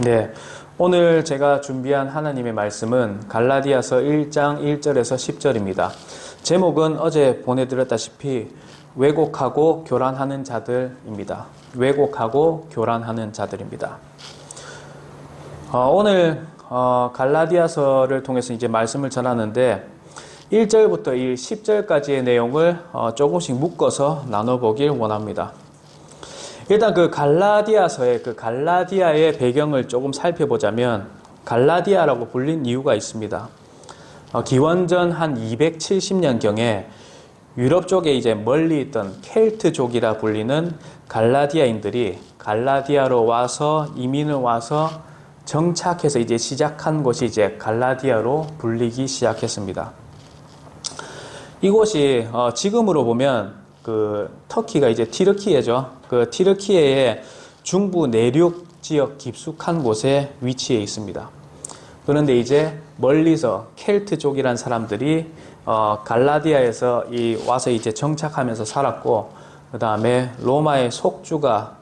네, 오늘 제가 준비한 하나님의 말씀은 갈라디아서 1장 1절에서 10절입니다. 제목은 어제 보내드렸다시피 왜곡하고 교란하는 자들입니다. 왜곡하고 교란하는 자들입니다. 오늘 갈라디아서를 통해서 이제 말씀을 전하는데 1절부터 10절까지의 내용을 조금씩 묶어서 나눠보길 원합니다. 일단 그 갈라디아서의 갈라디아의 배경을 조금 살펴보자면 갈라디아라고 불린 이유가 있습니다. 기원전 한 270년경에 유럽 쪽에 이제 멀리 있던 켈트족이라 불리는 갈라디아인들이 갈라디아로 와서 이민을 와서 정착해서 이제 시작한 곳이 이제 갈라디아로 불리기 시작했습니다. 이곳이 지금으로 보면 그 터키가 이제 티르키예죠. 그 티르키예의 중부 내륙 지역 깊숙한 곳에 위치해 있습니다. 그런데 이제 멀리서 켈트족이란 사람들이 갈라디아에서 와서 이제 정착하면서 살았고, 그 다음에 로마의 속주가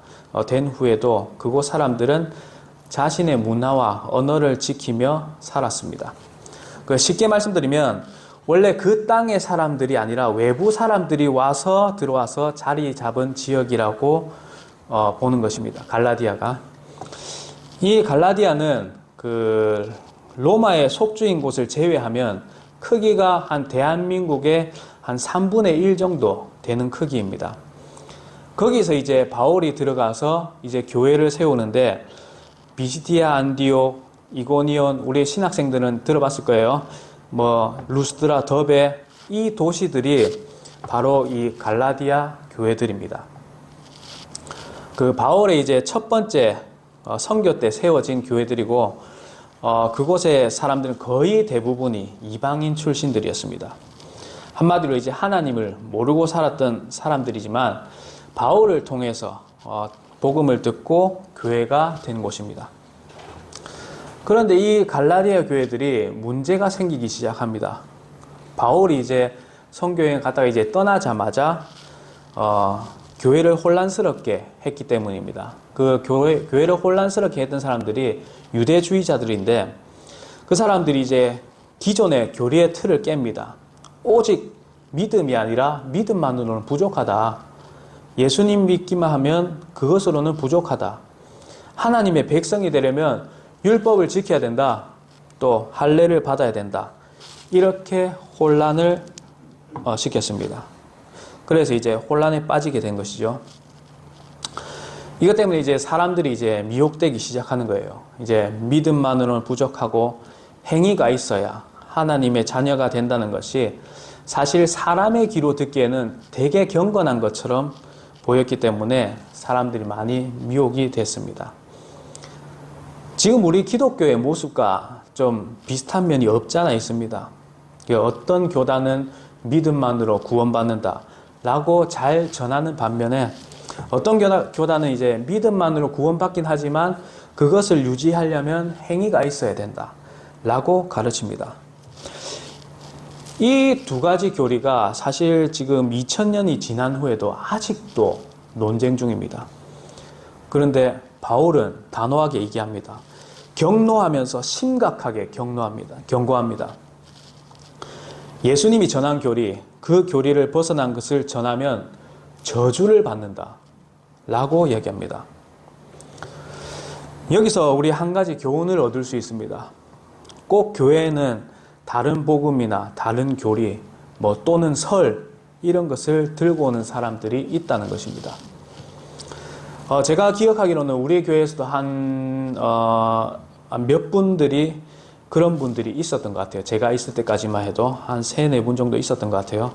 된 후에도 그곳 사람들은 자신의 문화와 언어를 지키며 살았습니다. 쉽게 말씀드리면 원래 그 땅의 사람들이 아니라 외부 사람들이 들어와서 자리 잡은 지역이라고 보는 것입니다. 갈라디아가. 이 갈라디아는 그 로마의 속주인 곳을 제외하면 크기가 한 대한민국의 한 3분의 1 정도 되는 크기입니다. 거기서 이제 바울이 들어가서 이제 교회를 세우는데 비시디아, 안디옥, 이고니온, 우리 신학생들은 들어봤을 거예요. 루스드라, 더베, 이 도시들이 바로 이 갈라디아 교회들입니다. 그 바울의 이제 첫 번째 선교 때 세워진 교회들이고, 그곳의 사람들은 거의 대부분이 이방인 출신들이었습니다. 한마디로 이제 하나님을 모르고 살았던 사람들이지만 바울을 통해서 복음을 듣고 교회가 된 곳입니다. 그런데 이 갈라디아 교회들이 문제가 생기기 시작합니다. 바울이 이제 선교여행 갔다가 이제 떠나자마자 교회를 혼란스럽게 했기 때문입니다. 그 교회를 혼란스럽게 했던 사람들이 유대주의자들인데, 그 사람들이 이제 기존의 교리의 틀을 깹니다. 오직 믿음이 아니라 믿음만으로는 부족하다. 예수님 믿기만 하면 그것으로는 부족하다. 하나님의 백성이 되려면 율법을 지켜야 된다. 또 할례를 받아야 된다. 이렇게 혼란을 시켰습니다. 그래서 이제 혼란에 빠지게 된 것이죠. 이것 때문에 이제 사람들이 이제 미혹되기 시작하는 거예요. 이제 믿음만으로는 부족하고 행위가 있어야 하나님의 자녀가 된다는 것이 사실 사람의 귀로 듣기에는 되게 경건한 것처럼 보였기 때문에 사람들이 많이 미혹이 됐습니다. 지금 우리 기독교의 모습과 좀 비슷한 면이 없지 않아 있습니다. 어떤 교단은 믿음만으로 구원받는다 라고 잘 전하는 반면에 어떤 교단은 이제 믿음만으로 구원받긴 하지만 그것을 유지하려면 행위가 있어야 된다 라고 가르칩니다. 이 두 가지 교리가 사실 지금 2000년이 지난 후에도 아직도 논쟁 중입니다. 그런데 바울은 단호하게 얘기합니다. 경노하면서 심각하게 경고합니다. 예수님이 전한 교리, 그 교리를 벗어난 것을 전하면 저주를 받는다 라고 얘기합니다. 여기서 우리 한 가지 교훈을 얻을 수 있습니다. 꼭 교회에는 다른 복음이나 다른 교리, 또는 설 이런 것을 들고 오는 사람들이 있다는 것입니다. 제가 기억하기로는 우리 교회에서도 몇 분들이 그런 분들이 있었던 것 같아요. 제가 있을 때까지만 해도 한 3-4분 정도 있었던 것 같아요.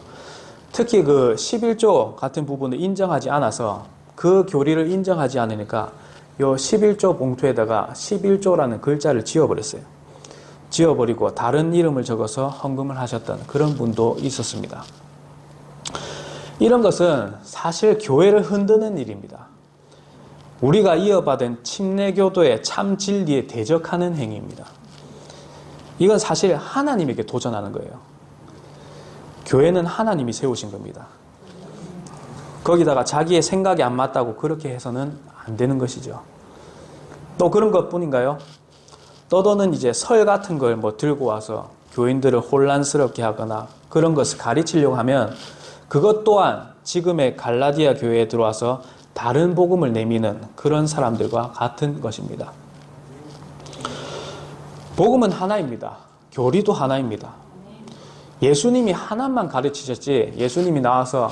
특히 그 11조 같은 부분을 인정하지 않아서 그 교리를 인정하지 않으니까 요 11조 봉투에다가 11조라는 글자를 지워버렸어요. 지워버리고 다른 이름을 적어서 헌금을 하셨던 그런 분도 있었습니다. 이런 것은 사실 교회를 흔드는 일입니다. 우리가 이어받은 침례교도의 참 진리에 대적하는 행위입니다. 이건 사실 하나님에게 도전하는 거예요. 교회는 하나님이 세우신 겁니다. 거기다가 자기의 생각이 안 맞다고 그렇게 해서는 안 되는 것이죠. 또 그런 것뿐인가요? 또는 이제 설 같은 걸 뭐 들고 와서 교인들을 혼란스럽게 하거나 그런 것을 가르치려고 하면 그것 또한 지금의 갈라디아 교회에 들어와서 다른 복음을 내미는 그런 사람들과 같은 것입니다. 복음은 하나입니다. 교리도 하나입니다. 예수님이 하나만 가르치셨지 예수님이 나와서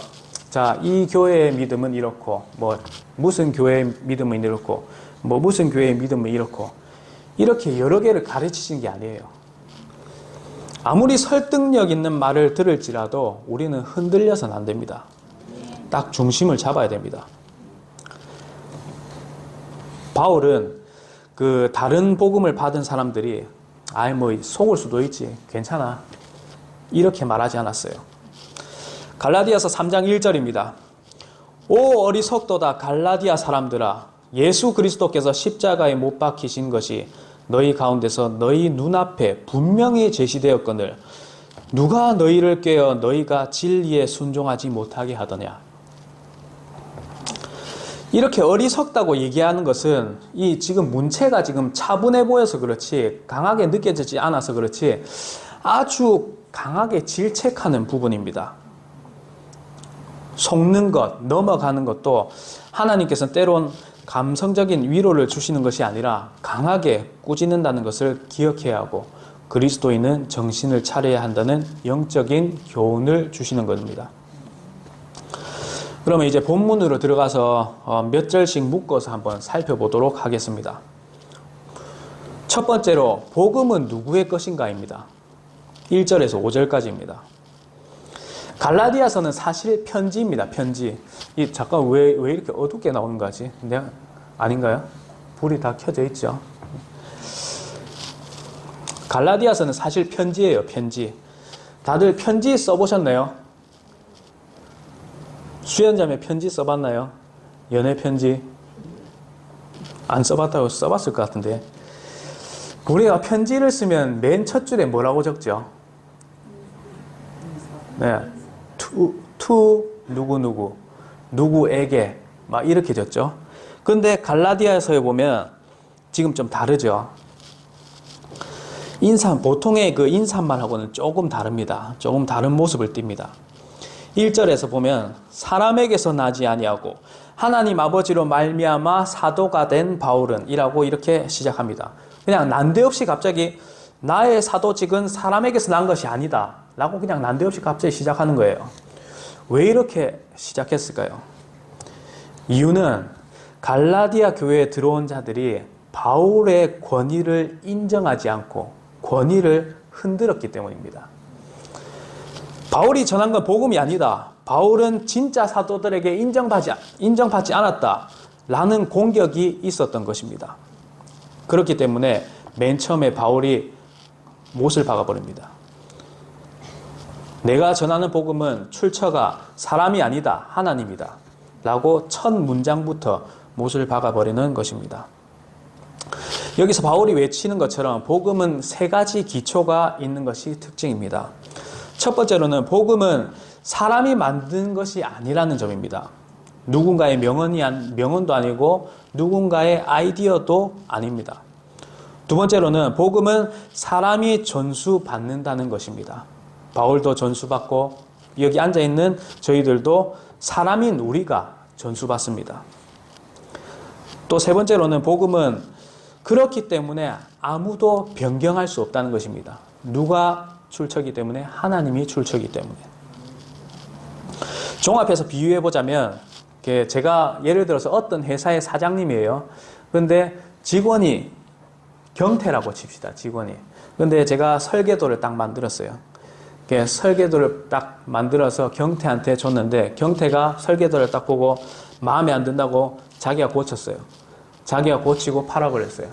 자, 이 교회의 믿음은 이렇고 뭐 무슨 교회의 믿음은 이렇고 뭐 무슨 교회의 믿음은 이렇고 이렇게 여러 개를 가르치신 게 아니에요. 아무리 설득력 있는 말을 들을지라도 우리는 흔들려서는 안 됩니다. 딱 중심을 잡아야 됩니다. 바울은 그 다른 복음을 받은 사람들이 아이 뭐 속을 수도 있지 괜찮아 이렇게 말하지 않았어요. 갈라디아서 3장 1절입니다. 오 어리석도다 갈라디아 사람들아 예수 그리스도께서 십자가에 못 박히신 것이 너희 가운데서 너희 눈앞에 분명히 제시되었거늘 누가 너희를 꾀어 너희가 진리에 순종하지 못하게 하더냐. 이렇게 어리석다고 얘기하는 것은 이 지금 문체가 지금 차분해 보여서 그렇지 강하게 느껴지지 않아서 그렇지 아주 강하게 질책하는 부분입니다. 속는 것, 넘어가는 것도 하나님께서는 때론 감성적인 위로를 주시는 것이 아니라 강하게 꾸짖는다는 것을 기억해야 하고 그리스도인은 정신을 차려야 한다는 영적인 교훈을 주시는 겁니다. 그러면 이제 본문으로 들어가서 몇 절씩 묶어서 한번 살펴보도록 하겠습니다. 첫 번째로 복음은 누구의 것인가입니다. 1절에서 5절까지입니다. 갈라디아서는 사실 편지입니다. 편지. 잠깐 왜 이렇게 어둡게 나오는 거지? 아닌가요? 불이 다 켜져 있죠. 갈라디아서는 사실 편지예요. 편지. 다들 편지 써보셨나요? 수연자매 편지 써봤나요? 연애 편지? 안 써봤다고 써봤을 것 같은데. 우리가 편지를 쓰면 맨 첫 줄에 뭐라고 적죠? 네. to 누구누구 누구에게 막 이렇게 적죠. 근데 갈라디아서에 보면 지금 좀 다르죠. 보통의 그 인사말하고는 조금 다릅니다. 조금 다른 모습을 띱니다. 1절에서 보면 사람에게서 나지 아니하고 하나님 아버지로 말미암아 사도가 된 바울은 이라고 이렇게 시작합니다. 그냥 난데없이 갑자기 나의 사도직은 사람에게서 난 것이 아니다 라고 그냥 난데없이 갑자기 시작하는 거예요. 왜 이렇게 시작했을까요? 이유는 갈라디아 교회에 들어온 자들이 바울의 권위를 인정하지 않고 권위를 흔들었기 때문입니다. 바울이 전한 건 복음이 아니다. 바울은 진짜 사도들에게 인정받지 않았다. 라는 공격이 있었던 것입니다. 그렇기 때문에 맨 처음에 바울이 못을 박아버립니다. 내가 전하는 복음은 출처가 사람이 아니다. 하나님이다. 라고 첫 문장부터 못을 박아버리는 것입니다. 여기서 바울이 외치는 것처럼 복음은 세 가지 기초가 있는 것이 특징입니다. 첫 번째로는 복음은 사람이 만든 것이 아니라는 점입니다. 누군가의 명언도 아니고 누군가의 아이디어도 아닙니다. 두 번째로는 복음은 사람이 전수받는다는 것입니다. 바울도 전수받고 여기 앉아있는 저희들도 사람인 우리가 전수받습니다. 또 세 번째로는 복음은 그렇기 때문에 아무도 변경할 수 없다는 것입니다. 누가 출처이기 때문에? 하나님이 출처이기 때문에. 종합해서 비유해보자면 제가 예를 들어서 어떤 회사의 사장님이에요. 그런데 직원이 경태라고 칩시다. 직원이. 근데 제가 설계도를 딱 만들었어요. 설계도를 딱 만들어서 경태한테 줬는데 경태가 설계도를 딱 보고 마음에 안 든다고 자기가 고쳤어요. 자기가 고치고 팔아버렸어요.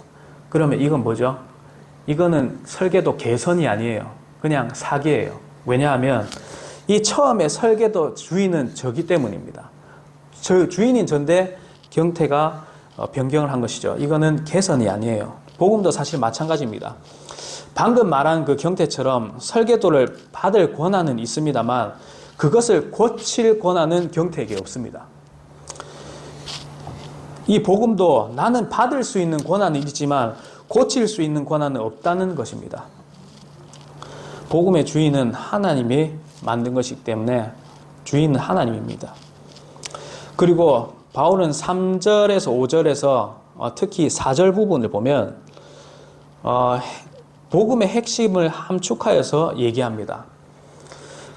그러면 이건 뭐죠? 이거는 설계도 개선이 아니에요. 그냥 사기예요. 왜냐하면 이 처음에 설계도 주인은 저기 때문입니다. 주인인 전데 경태가 변경을 한 것이죠. 이거는 개선이 아니에요. 복음도 사실 마찬가지입니다. 방금 말한 그 경태처럼 설계도를 받을 권한은 있습니다만 그것을 고칠 권한은 경태에게 없습니다. 이 복음도 나는 받을 수 있는 권한은 있지만 고칠 수 있는 권한은 없다는 것입니다. 복음의 주인은 하나님이 만든 것이기 때문에 주인은 하나님입니다. 그리고 바울은 3절에서 5절에서 특히 4절 부분을 보면 복음의 핵심을 함축하여서 얘기합니다.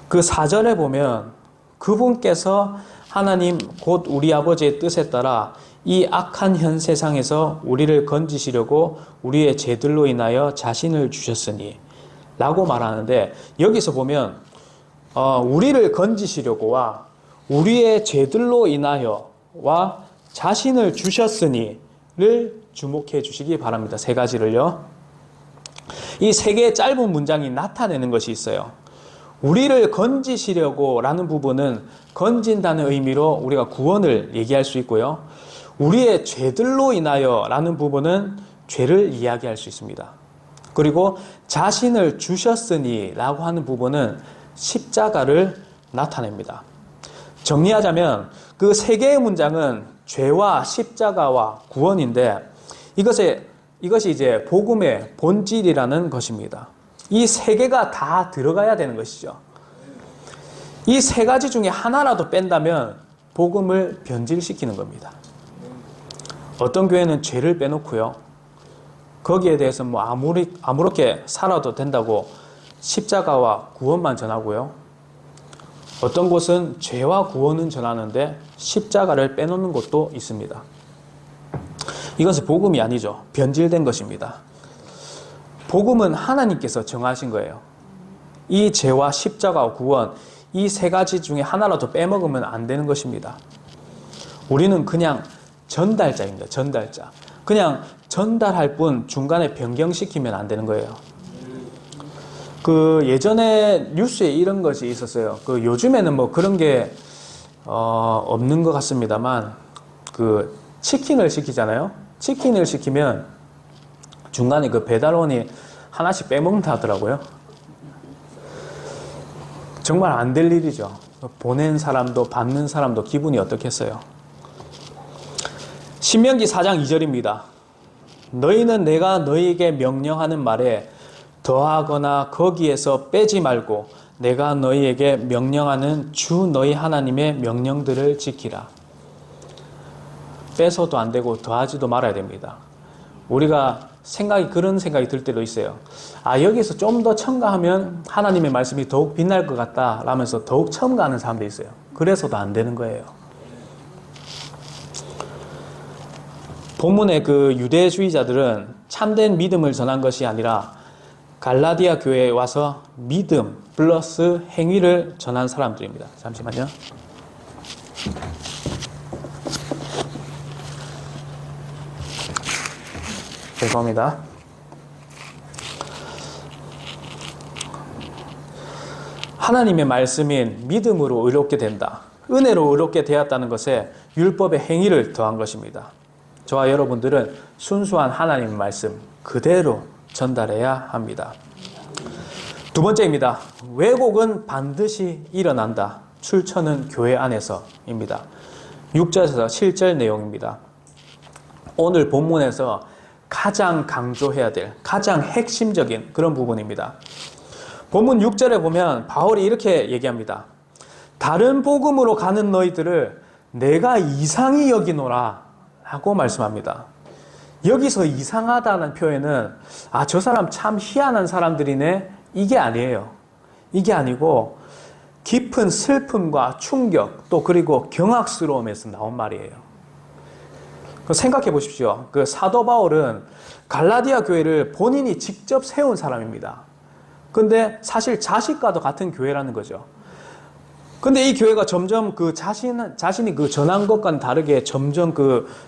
그 4절에 보면 그분께서 하나님 곧 우리 아버지의 뜻에 따라 이 악한 현 세상에서 우리를 건지시려고 우리의 죄들로 인하여 자신을 주셨으니 라고 말하는데, 여기서 보면 우리를 건지시려고와 우리의 죄들로 인하여와 자신을 주셨으니를 주목해 주시기 바랍니다. 세 가지를요. 이 세 개의 짧은 문장이 나타내는 것이 있어요. 우리를 건지시려고 라는 부분은 건진다는 의미로 우리가 구원을 얘기할 수 있고요. 우리의 죄들로 인하여 라는 부분은 죄를 이야기할 수 있습니다. 그리고 자신을 주셨으니 라고 하는 부분은 십자가를 나타냅니다. 정리하자면 그 세 개의 문장은 죄와 십자가와 구원인데 이것이 이제 복음의 본질이라는 것입니다. 이 세 개가 다 들어가야 되는 것이죠. 이 세 가지 중에 하나라도 뺀다면 복음을 변질시키는 겁니다. 어떤 교회는 죄를 빼놓고요, 거기에 대해서 뭐 아무렇게 살아도 된다고 십자가와 구원만 전하고요, 어떤 곳은 죄와 구원은 전하는데 십자가를 빼놓는 곳도 있습니다. 이것은 복음이 아니죠. 변질된 것입니다. 복음은 하나님께서 정하신 거예요. 이 죄와 십자가와 구원, 이 세 가지 중에 하나라도 빼먹으면 안 되는 것입니다. 우리는 그냥 전달자입니다. 전달자. 그냥 전달할 뿐 중간에 변경시키면 안 되는 거예요. 예전에 뉴스에 이런 것이 있었어요. 요즘에는 뭐 그런 게 없는 것 같습니다만, 치킨을 시키잖아요. 치킨을 시키면 중간에 배달원이 하나씩 빼먹는다 하더라고요. 정말 안 될 일이죠. 보낸 사람도 받는 사람도 기분이 어떻겠어요. 신명기 4장 2절입니다. 너희는 내가 너희에게 명령하는 말에 더하거나 거기에서 빼지 말고 내가 너희에게 명령하는 주 너희 하나님의 명령들을 지키라. 빼서도 안 되고 더하지도 말아야 됩니다. 우리가 그런 생각이 들 때도 있어요. 여기서 좀 더 첨가하면 하나님의 말씀이 더욱 빛날 것 같다 라면서 더욱 첨가하는 사람도 있어요. 그래서도 안 되는 거예요. 본문의 유대주의자들은 참된 믿음을 전한 것이 아니라 갈라디아 교회에 와서 믿음 플러스 행위를 전한 사람들입니다. 잠시만요. 죄송합니다. 하나님의 말씀인 믿음으로 의롭게 된다. 은혜로 의롭게 되었다는 것에 율법의 행위를 더한 것입니다. 저와 여러분들은 순수한 하나님의 말씀 그대로 전달해야 합니다. 두 번째입니다. 왜곡은 반드시 일어난다. 출처는 교회 안에서입니다. 6절에서 7절 내용입니다. 오늘 본문에서 가장 강조해야 될, 가장 핵심적인 그런 부분입니다. 본문 6절에 보면 바울이 이렇게 얘기합니다. 다른 복음으로 가는 너희들을 내가 이상히 여기노라 라고 말씀합니다. 여기서 이상하다는 표현은 저 사람 참 희한한 사람들이네, 이게 아니에요. 이게 아니고 깊은 슬픔과 충격 또 그리고 경악스러움에서 나온 말이에요. 생각해 보십시오. 사도 바울은 갈라디아 교회를 본인이 직접 세운 사람입니다. 근데 사실 자식과도 같은 교회라는 거죠. 근데 이 교회가 점점 자신이 전한 것과는 다르게 점점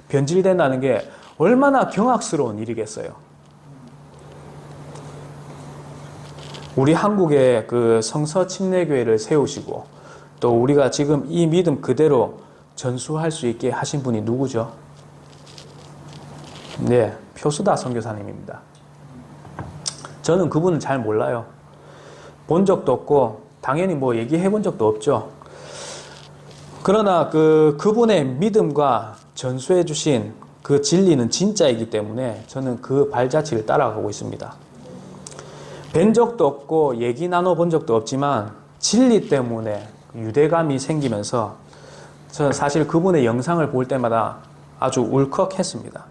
변질된다는 게 얼마나 경악스러운 일이겠어요. 우리 한국의 성서 침례교회를 세우시고 또 우리가 지금 이 믿음 그대로 전수할 수 있게 하신 분이 누구죠? 네, 표수다 선교사님입니다. 저는 그분은 잘 몰라요. 본 적도 없고 당연히 얘기해 본 적도 없죠. 그러나 그분의 믿음과 전수해 주신 그 진리는 진짜이기 때문에 저는 그 발자취를 따라가고 있습니다. 뵌 적도 없고 얘기 나눠본 적도 없지만 진리 때문에 유대감이 생기면서 저는 사실 그분의 영상을 볼 때마다 아주 울컥했습니다.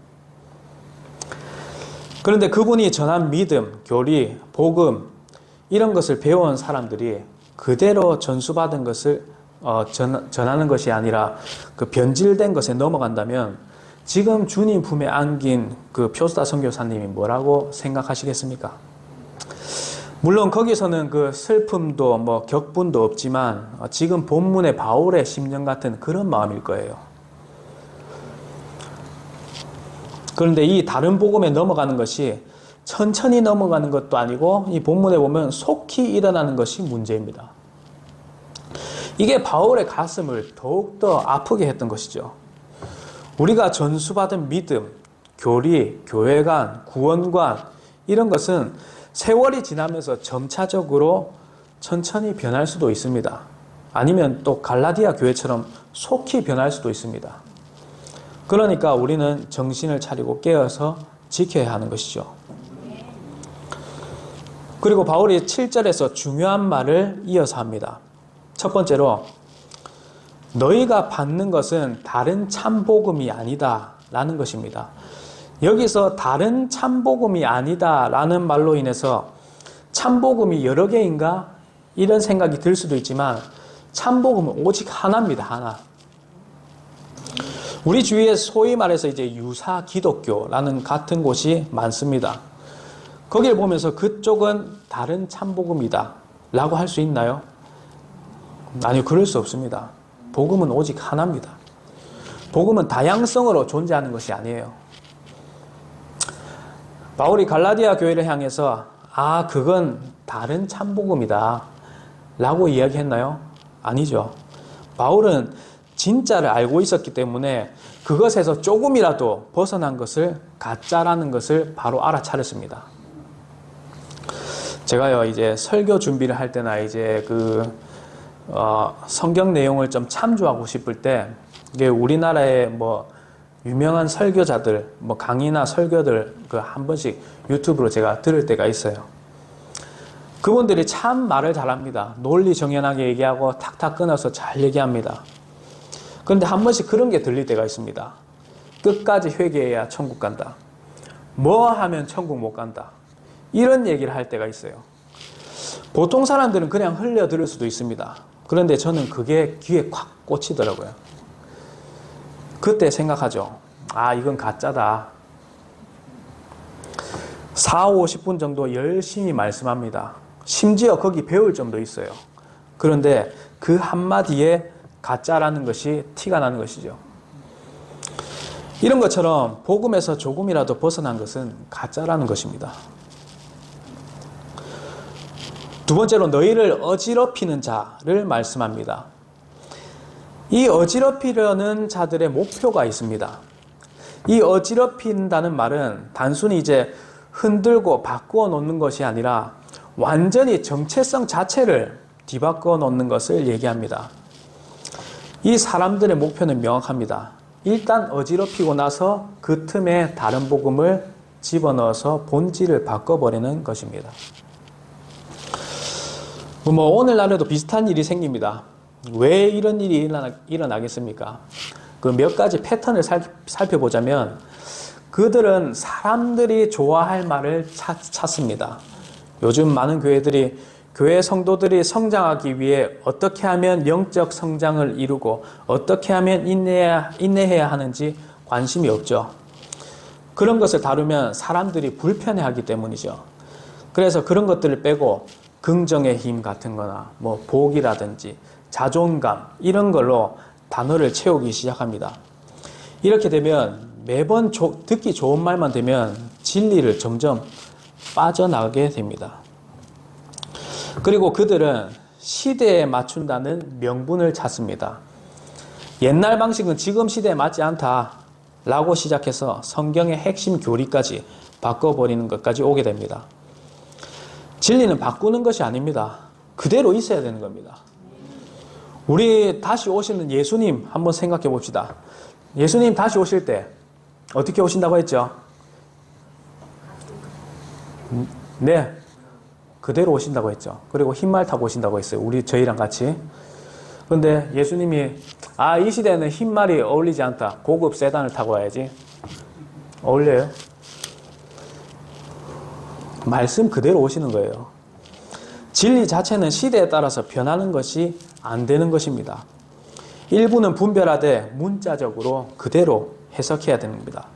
그런데 그분이 전한 믿음, 교리, 복음 이런 것을 배워온 사람들이 그대로 전수받은 것을 전하는 것이 아니라 그 변질된 것에 넘어간다면 지금 주님 품에 안긴 그 표수다 선교사님이 뭐라고 생각하시겠습니까? 물론 거기서는 그 슬픔도 뭐 격분도 없지만 지금 본문의 바울의 심령 같은 그런 마음일 거예요. 그런데 이 다른 복음에 넘어가는 것이 천천히 넘어가는 것도 아니고 이 본문에 보면 속히 일어나는 것이 문제입니다. 이게 바울의 가슴을 더욱더 아프게 했던 것이죠. 우리가 전수받은 믿음, 교리, 교회관, 구원관 이런 것은 세월이 지나면서 점차적으로 천천히 변할 수도 있습니다. 아니면 또 갈라디아 교회처럼 속히 변할 수도 있습니다. 그러니까 우리는 정신을 차리고 깨어서 지켜야 하는 것이죠. 그리고 바울이 7절에서 중요한 말을 이어서 합니다. 첫 번째로 너희가 받는 것은 다른 참복음이 아니다 라는 것입니다. 여기서 다른 참복음이 아니다 라는 말로 인해서 참복음이 여러 개인가? 이런 생각이 들 수도 있지만 참복음은 오직 하나입니다. 하나. 우리 주위에 소위 말해서 이제 유사 기독교라는 같은 곳이 많습니다. 거기를 보면서 그쪽은 다른 참복음이다 라고 할 수 있나요? 아니요, 그럴 수 없습니다. 복음은 오직 하나입니다. 복음은 다양성으로 존재하는 것이 아니에요. 바울이 갈라디아 교회를 향해서 그건 다른 참복음이다 라고 이야기했나요? 아니죠. 바울은 진짜를 알고 있었기 때문에 그것에서 조금이라도 벗어난 것을 가짜라는 것을 바로 알아차렸습니다. 제가요, 이제 설교 준비를 할 때나 이제 성경 내용을 좀 참조하고 싶을 때, 이게 우리나라의 뭐, 유명한 설교자들, 뭐, 강의나 설교들, 한 번씩 유튜브로 제가 들을 때가 있어요. 그분들이 참 말을 잘합니다. 논리 정연하게 얘기하고 탁탁 끊어서 잘 얘기합니다. 그런데 한 번씩 그런 게 들릴 때가 있습니다. 끝까지 회개해야 천국 간다. 뭐 하면 천국 못 간다. 이런 얘기를 할 때가 있어요. 보통 사람들은 그냥 흘려 들을 수도 있습니다. 그런데 저는 그게 귀에 콱 꽂히더라고요. 그때 생각하죠. 이건 가짜다. 40, 50분 정도 열심히 말씀합니다. 심지어 거기 배울 점도 있어요. 그런데 그 한마디에 가짜라는 것이 티가 나는 것이죠. 이런 것처럼 복음에서 조금이라도 벗어난 것은 가짜라는 것입니다. 두 번째로 너희를 어지럽히는 자를 말씀합니다. 이 어지럽히려는 자들의 목표가 있습니다. 이 어지럽힌다는 말은 단순히 이제 흔들고 바꾸어 놓는 것이 아니라 완전히 정체성 자체를 뒤바꾸어 놓는 것을 얘기합니다. 이 사람들의 목표는 명확합니다. 일단 어지럽히고 나서 그 틈에 다른 복음을 집어넣어서 본질을 바꿔버리는 것입니다. 뭐 오늘날에도 비슷한 일이 생깁니다. 왜 이런 일이 일어나겠습니까? 그 몇 가지 패턴을 살펴보자면 그들은 사람들이 좋아할 말을 찾습니다. 요즘 많은 교회들이 교회 성도들이 성장하기 위해 어떻게 하면 영적 성장을 이루고 어떻게 하면 인내해야 하는지 관심이 없죠. 그런 것을 다루면 사람들이 불편해하기 때문이죠. 그래서 그런 것들을 빼고 긍정의 힘 같은 거나 뭐 복이라든지 자존감 이런 걸로 단어를 채우기 시작합니다. 이렇게 되면 매번 듣기 좋은 말만 되면 진리를 점점 빠져나가게 됩니다. 그리고 그들은 시대에 맞춘다는 명분을 찾습니다. 옛날 방식은 지금 시대에 맞지 않다 라고 시작해서 성경의 핵심 교리까지 바꿔버리는 것까지 오게 됩니다. 진리는 바꾸는 것이 아닙니다. 그대로 있어야 되는 겁니다. 우리 다시 오시는 예수님 한번 생각해 봅시다. 예수님 다시 오실 때 어떻게 오신다고 했죠? 네, 그대로 오신다고 했죠. 그리고 흰말 타고 오신다고 했어요. 저희랑 같이. 근데 예수님이 이 시대에는 흰말이 어울리지 않다. 고급 세단을 타고 와야지. 어울려요? 말씀 그대로 오시는 거예요. 진리 자체는 시대에 따라서 변하는 것이 안 되는 것입니다. 일부는 분별하되 문자적으로 그대로 해석해야 됩니다.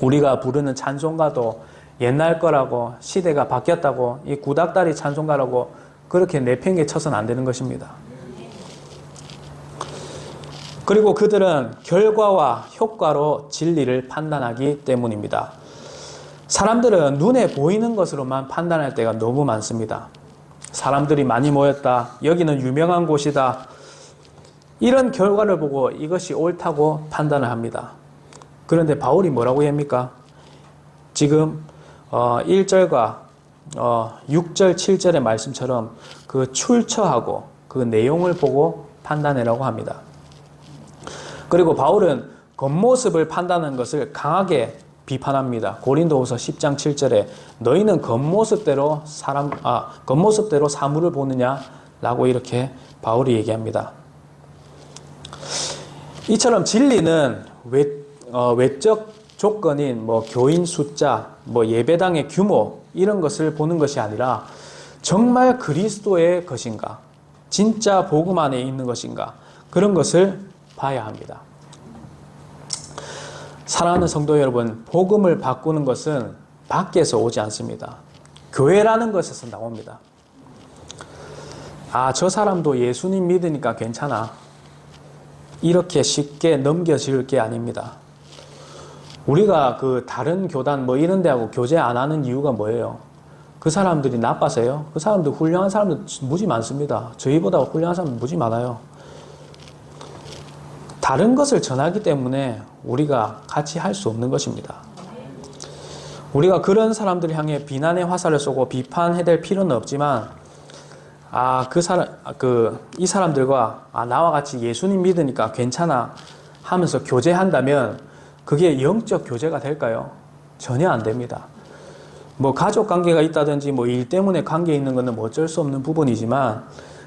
우리가 부르는 찬송가도 옛날 거라고, 시대가 바뀌었다고, 이 구닥다리 찬송가라고 그렇게 내팽개 쳐서는 안 되는 것입니다. 그리고 그들은 결과와 효과로 진리를 판단하기 때문입니다. 사람들은 눈에 보이는 것으로만 판단할 때가 너무 많습니다. 사람들이 많이 모였다. 여기는 유명한 곳이다. 이런 결과를 보고 이것이 옳다고 판단을 합니다. 그런데 바울이 뭐라고 합니까? 지금 1절과 6절, 7절의 말씀처럼 그 출처하고 그 내용을 보고 판단해라고 합니다. 그리고 바울은 겉모습을 판단하는 것을 강하게 비판합니다. 고린도후서 10장 7절에 너희는 겉모습대로 사물을 보느냐라고 이렇게 바울이 얘기합니다. 이처럼 진리는 외적 조건인 교인 숫자, 예배당의 규모 이런 것을 보는 것이 아니라 정말 그리스도의 것인가, 진짜 복음 안에 있는 것인가 그런 것을 봐야 합니다. 사랑하는 성도 여러분, 복음을 바꾸는 것은 밖에서 오지 않습니다. 교회라는 것에서 나옵니다. 저 사람도 예수님 믿으니까 괜찮아. 이렇게 쉽게 넘겨질 게 아닙니다. 우리가 다른 교단 이런 데하고 교제 안 하는 이유가 뭐예요? 그 사람들이 나빠서요? 그 사람들 훌륭한 사람들 무지 많습니다. 저희보다 훌륭한 사람들 무지 많아요. 다른 것을 전하기 때문에 우리가 같이 할 수 없는 것입니다. 우리가 그런 사람들을 향해 비난의 화살을 쏘고 비판해야 될 필요는 없지만 이 사람들과 나와 같이 예수님 믿으니까 괜찮아 하면서 교제한다면 그게 영적 교제가 될까요? 전혀 안 됩니다. 가족 관계가 있다든지 일 때문에 관계 있는 것은 어쩔 수 없는 부분이지만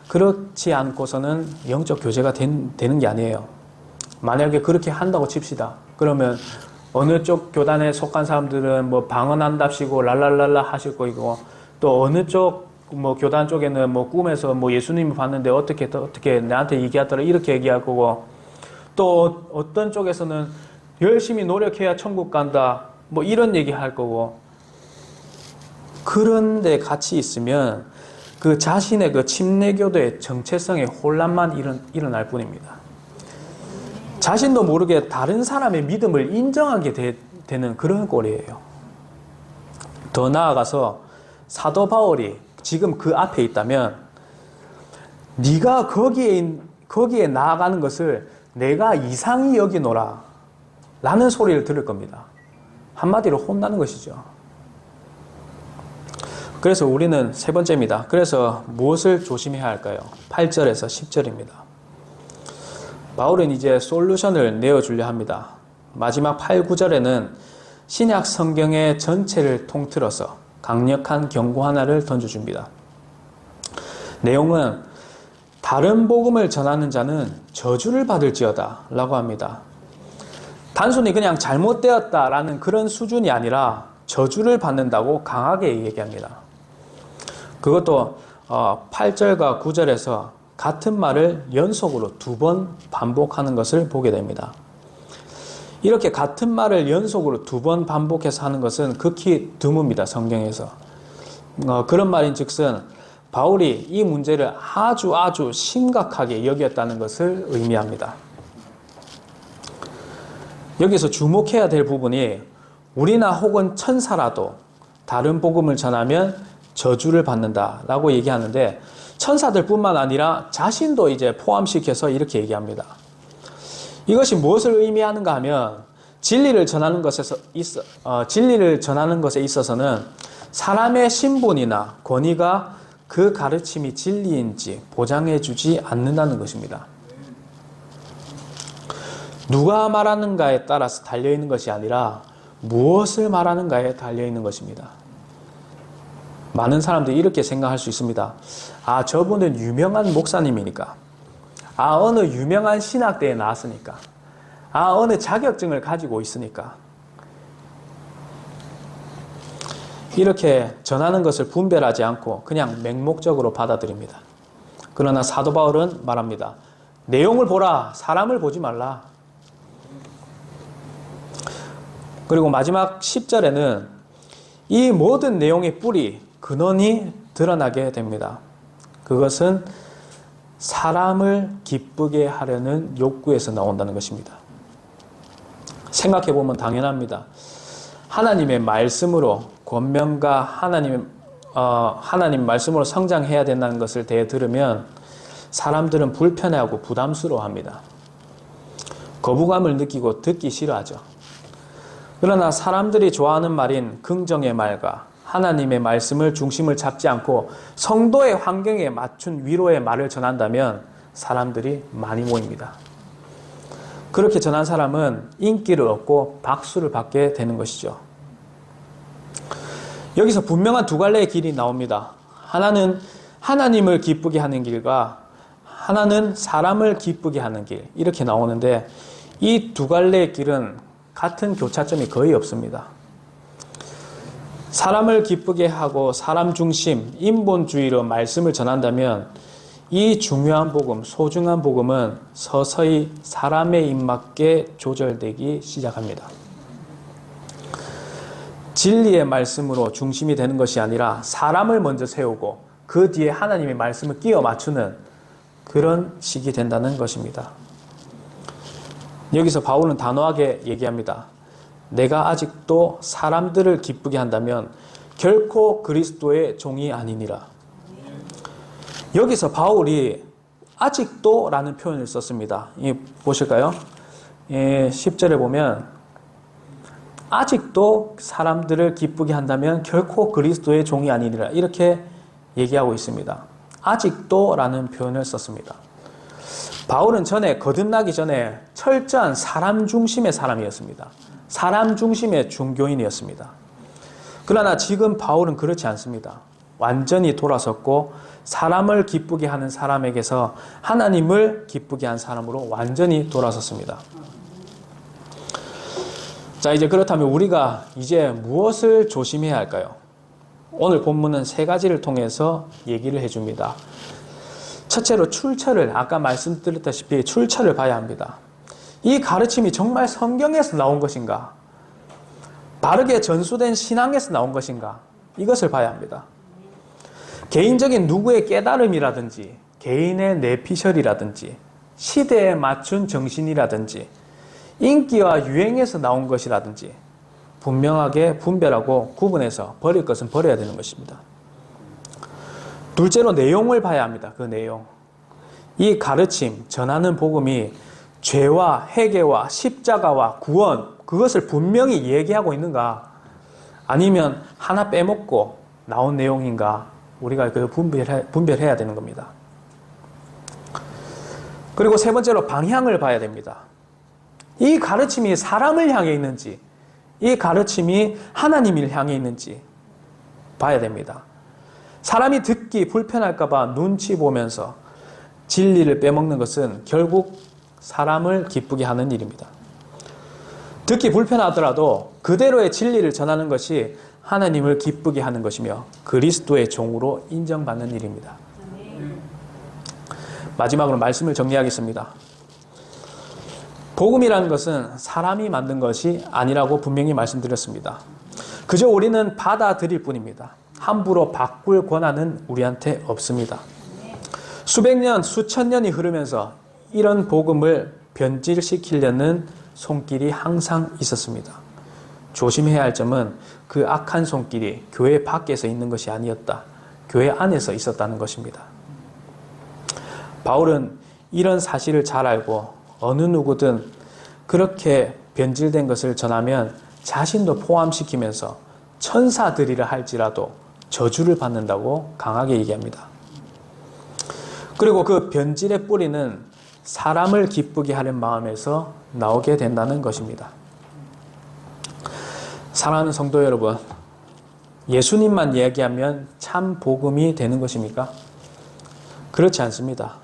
그렇지 않고서는 영적 교제가 되는 게 아니에요. 만약에 그렇게 한다고 칩시다. 그러면 어느 쪽 교단에 속한 사람들은 방언한답시고 랄랄랄라 하실 거이고 또 어느 쪽 교단 쪽에는 꿈에서 예수님을 봤는데 어떻게 나한테 얘기하더라 이렇게 얘기할 거고 또 어떤 쪽에서는 열심히 노력해야 천국 간다 이런 얘기 할 거고 그런데 같이 있으면 그 자신의 침례교도의 정체성의 혼란만 일어날 뿐입니다. 자신도 모르게 다른 사람의 믿음을 인정하게 되는 그런 꼴이에요. 더 나아가서 사도 바울이 지금 그 앞에 있다면 네가 거기에 나아가는 것을 내가 이상히 여기노라 라는 소리를 들을 겁니다. 한마디로 혼나는 것이죠. 그래서 우리는 세 번째입니다. 그래서 무엇을 조심해야 할까요? 8절에서 10절입니다. 바울은 이제 솔루션을 내어주려 합니다. 마지막 8, 9절에는 신약 성경의 전체를 통틀어서 강력한 경고 하나를 던져줍니다. 내용은 다른 복음을 전하는 자는 저주를 받을지어다 라고 합니다. 단순히 그냥 잘못되었다라는 그런 수준이 아니라 저주를 받는다고 강하게 얘기합니다. 그것도 8절과 9절에서 같은 말을 연속으로 2번 반복하는 것을 보게 됩니다. 이렇게 같은 말을 연속으로 2번 반복해서 하는 것은 극히 드뭅니다. 성경에서. 그런 말인 즉슨 바울이 이 문제를 아주 심각하게 여겼다는 것을 의미합니다. 여기서 주목해야 될 부분이 우리나 혹은 천사라도 다른 복음을 전하면 저주를 받는다라고 얘기하는데 천사들뿐만 아니라 자신도 이제 포함시켜서 이렇게 얘기합니다. 이것이 무엇을 의미하는가 하면 진리를 전하는 것에 있어서는 사람의 신분이나 권위가 그 가르침이 진리인지 보장해주지 않는다는 것입니다. 누가 말하는가에 따라서 달려있는 것이 아니라 무엇을 말하는가에 달려있는 것입니다. 많은 사람들이 이렇게 생각할 수 있습니다. 아, 저분은 유명한 목사님이니까. 아, 어느 유명한 신학대에 나왔으니까. 아, 어느 자격증을 가지고 있으니까. 이렇게 전하는 것을 분별하지 않고 그냥 맹목적으로 받아들입니다. 그러나 사도 바울은 말합니다. 내용을 보라, 사람을 보지 말라. 그리고 마지막 10절에는 이 모든 내용의 뿌리, 근원이 드러나게 됩니다. 그것은 사람을 기쁘게 하려는 욕구에서 나온다는 것입니다. 생각해보면 당연합니다. 하나님의 말씀으로 권면과 하나님 말씀으로 성장해야 된다는 것을 들으면 사람들은 불편해하고 부담스러워합니다. 거부감을 느끼고 듣기 싫어하죠. 그러나 사람들이 좋아하는 말인 긍정의 말과 하나님의 말씀을 중심을 잡지 않고 성도의 환경에 맞춘 위로의 말을 전한다면 사람들이 많이 모입니다. 그렇게 전한 사람은 인기를 얻고 박수를 받게 되는 것이죠. 여기서 분명한 두 갈래의 길이 나옵니다. 하나는 하나님을 기쁘게 하는 길과 하나는 사람을 기쁘게 하는 길, 이렇게 나오는데 이 두 갈래의 길은 같은 교차점이 거의 없습니다. 사람을 기쁘게 하고 사람 중심, 인본주의로 말씀을 전한다면 이 중요한 복음, 소중한 복음은 서서히 사람의 입맛에 조절되기 시작합니다. 진리의 말씀으로 중심이 되는 것이 아니라 사람을 먼저 세우고 그 뒤에 하나님의 말씀을 끼워 맞추는 그런 식이 된다는 것입니다. 여기서 바울은 단호하게 얘기합니다. 내가 아직도 사람들을 기쁘게 한다면 결코 그리스도의 종이 아니니라. 여기서 바울이 아직도 라는 표현을 썼습니다. 보실까요? 10절에 보면 아직도 사람들을 기쁘게 한다면 결코 그리스도의 종이 아니니라, 이렇게 얘기하고 있습니다. 아직도 라는 표현을 썼습니다. 바울은 전에 거듭나기 전에 철저한 사람 중심의 사람이었습니다. 사람 중심의 종교인이었습니다. 그러나 지금 바울은 그렇지 않습니다. 완전히 돌아섰고 사람을 기쁘게 하는 사람에게서 하나님을 기쁘게 한 사람으로 완전히 돌아섰습니다. 자, 이제 그렇다면 우리가 이제 무엇을 조심해야 할까요? 오늘 본문은 세 가지를 통해서 얘기를 해줍니다. 첫째로 출처를, 아까 말씀드렸다시피 출처를 봐야 합니다. 이 가르침이 정말 성경에서 나온 것인가? 바르게 전수된 신앙에서 나온 것인가? 이것을 봐야 합니다. 개인적인 누구의 깨달음이라든지 개인의 내피셜이라든지 시대에 맞춘 정신이라든지 인기와 유행에서 나온 것이라든지 분명하게 분별하고 구분해서 버릴 것은 버려야 되는 것입니다. 둘째로 내용을 봐야 합니다. 그 내용. 이 가르침, 전하는 복음이 죄와 회개와 십자가와 구원, 그것을 분명히 얘기하고 있는가? 아니면 하나 빼먹고 나온 내용인가? 우리가 그 분별해야 되는 겁니다. 그리고 세 번째로 방향을 봐야 됩니다. 이 가르침이 사람을 향해 있는지, 이 가르침이 하나님을 향해 있는지 봐야 됩니다. 사람이 듣기 불편할까봐 눈치 보면서 진리를 빼먹는 것은 결국 사람을 기쁘게 하는 일입니다. 듣기 불편하더라도 그대로의 진리를 전하는 것이 하나님을 기쁘게 하는 것이며 그리스도의 종으로 인정받는 일입니다. 마지막으로 말씀을 정리하겠습니다. 복음이라는 것은 사람이 만든 것이 아니라고 분명히 말씀드렸습니다. 그저 우리는 받아들일 뿐입니다. 함부로 바꿀 권한은 우리한테 없습니다. 수백 년, 수천 년이 흐르면서 이런 복음을 변질시키려는 손길이 항상 있었습니다. 조심해야 할 점은 그 악한 손길이 교회 밖에서 있는 것이 아니었다. 교회 안에서 있었다는 것입니다. 바울은 이런 사실을 잘 알고 어느 누구든 그렇게 변질된 것을 전하면 자신도 포함시키면서 천사들이라 할지라도 저주를 받는다고 강하게 얘기합니다. 그리고 그 변질의 뿌리는 사람을 기쁘게 하는 마음에서 나오게 된다는 것입니다. 사랑하는 성도 여러분, 예수님만 이야기하면 참 복음이 되는 것입니까? 그렇지 않습니다.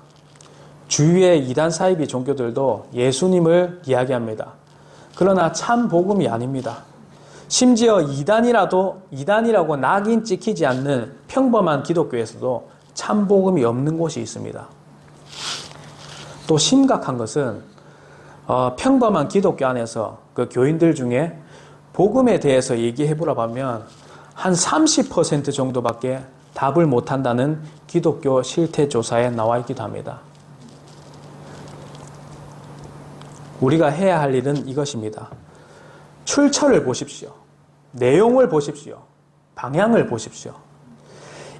주위의 이단 사이비 종교들도 예수님을 이야기합니다. 그러나 참 복음이 아닙니다. 심지어 이단이라고 낙인 찍히지 않는 평범한 기독교에서도 참 복음이 없는 곳이 있습니다. 또 심각한 것은 평범한 기독교 안에서 그 교인들 중에 복음에 대해서 얘기해 보라 하면 한 30% 정도밖에 답을 못한다는 기독교 실태조사에 나와 있기도 합니다. 우리가 해야 할 일은 이것입니다. 출처를 보십시오. 내용을 보십시오. 방향을 보십시오.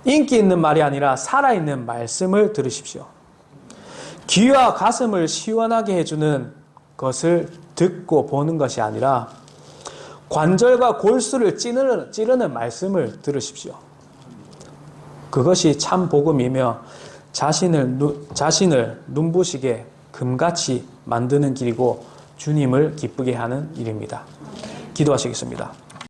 인기 있는 말이 아니라 살아있는 말씀을 들으십시오. 귀와 가슴을 시원하게 해주는 것을 듣고 보는 것이 아니라 관절과 골수를 찌르는 말씀을 들으십시오. 그것이 참 복음이며 자신을 눈부시게 금같이 만드는 길이고 주님을 기쁘게 하는 일입니다. 기도하시겠습니다.